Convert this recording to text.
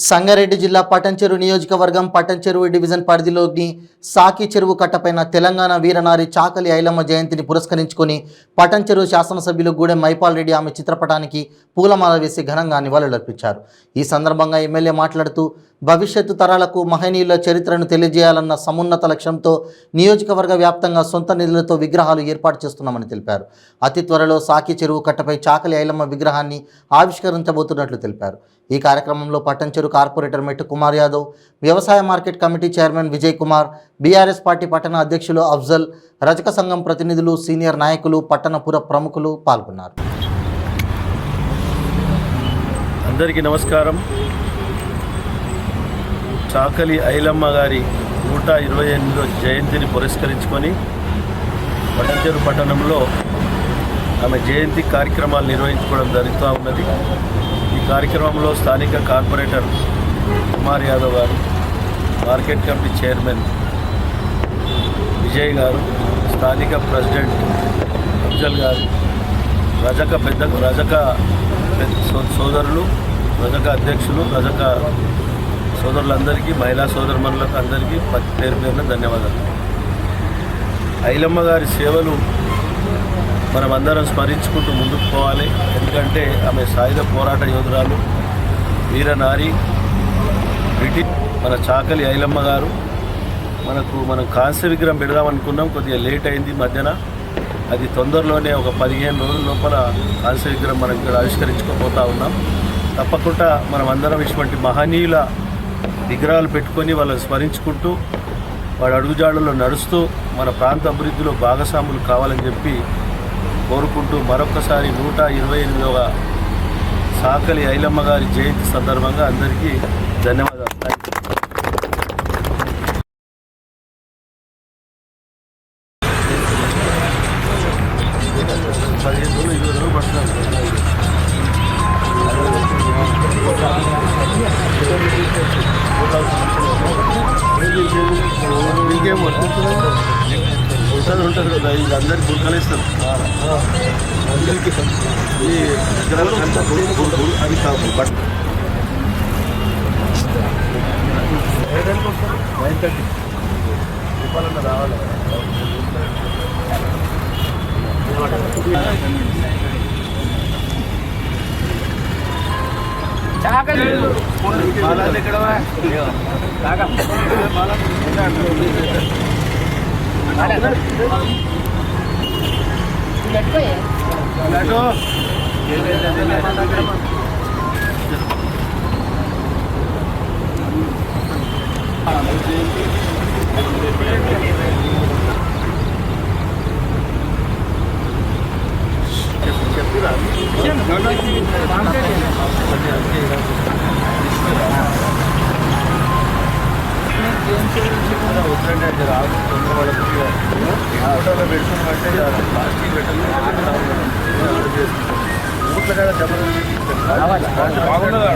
సంగారెడ్డి జిల్లా పటంచెరు నియోజకవర్గం పటంచెరు డివిజన్ పరిధిలోని సాకి చెరువు కట్టపైన తెలంగాణ వీరనారి చాకలి ఐలమ్మ జయంతిని పురస్కరించుకొని పటంచెరు శాసనసభ్యులు గూడెం మైపాల్ రెడ్డి ఆమె చిత్రపటానికి పూలమాల వేసి ఘనంగా నివాళులర్పించారు. ఈ సందర్భంగా ఎమ్మెల్యే మాట్లాడుతూ భవిష్యత్తు తరాలకు మహనీయుల చరిత్రను తెలియజేయాలన్న సమున్నత లక్ష్యంతో నియోజకవర్గ వ్యాప్తంగా సొంత నిధులతో విగ్రహాలు ఏర్పాటు చేస్తున్నామని తెలిపారు. అతి త్వరలో సాకి చెరువు కట్టపై చాకలి ఐలమ్మ విగ్రహాన్ని ఆవిష్కరించబోతున్నట్లు తెలిపారు. ఈ కార్యక్రమంలో పటంచెరు కార్పొరేటర్ మెట్టు కుమార్ యాదవ్, వ్యవసాయ market committee chairman Vijay Kumar, BRS party పట్టణ అధ్యక్షులు అఫ్జల్, రజక సంఘం ప్రతినిధులు, సీనియర్ నాయకులు, పట్టణపుర ప్రముఖులు పాల్గొన్నారు. అందరికీ నమస్కారం. చాకలి ఐలమ్మ గారి 128వ జయంతిని పురస్కరించుకొని పటంచెరు పట్టణంలో ఆమె జయంతి కార్యక్రమాలు నిర్వహించుకోవడం జరుగుతూ ఉన్నది. ఈ కార్యక్రమంలో స్థానిక కార్పొరేటర్ కుమార్ యాదవ్ గారు, మార్కెట్ కమిటీ చైర్మన్ విజయ్ గారు, స్థానిక ప్రెసిడెంట్ అఫ్జల్ గారు, రజక సోదరులు, రజక అధ్యక్షులు, రజక సోదరులందరికీ, మహిళా సోదరుమణులకు అందరికీ పేరు పేరున ధన్యవాదాలు. ఐలమ్మ గారి సేవలు మనం అందరం స్మరించుకుంటూ ముందుకు పోవాలి. ఎందుకంటే ఆమె సాయుధ పోరాట యోధురాలు, వీరనారి. మన చాకలి ఐలమ్మ గారు మనం కాంస్య విగ్రహం పెడదామనుకున్నాం, కొద్దిగా లేట్ అయింది మధ్యన. అది తొందరలోనే ఒక 15 రోజుల లోపల కాంస్య విగ్రహం మనం ఇక్కడ ఆవిష్కరించుకోపోతూ ఉన్నాం. తప్పకుండా మనం అందరం ఇటువంటి మహనీయుల విగ్రహాలు పెట్టుకొని వాళ్ళని స్మరించుకుంటూ వాడి అడుగుజాడల్లో నడుస్తూ మన ప్రాంత అభివృద్ధిలో భాగస్వాములు కావాలని చెప్పి కోరుకుంటూ మరొకసారి 128వ చాకలి ఐలమ్మ గారి జయంతి సందర్భంగా అందరికీ ధన్యవాదాలు. మీకేం వర్తిస్తుంది ఉంటుంది కదా, వీళ్ళందరికీ గుర్తులేస్తారు. ఈ అవి కావు బట్ 9:30 రూపాయలన్నా రావాలి. చెప్పిరా వద్దండి, రాదు తొందర వాళ్ళకి ఆటోలో పెట్టుకున్నట్టే ప్లాస్టిక్ పెట్టాలి. ఊట్ల కాడ దెబ్బలు బాగున్నదా.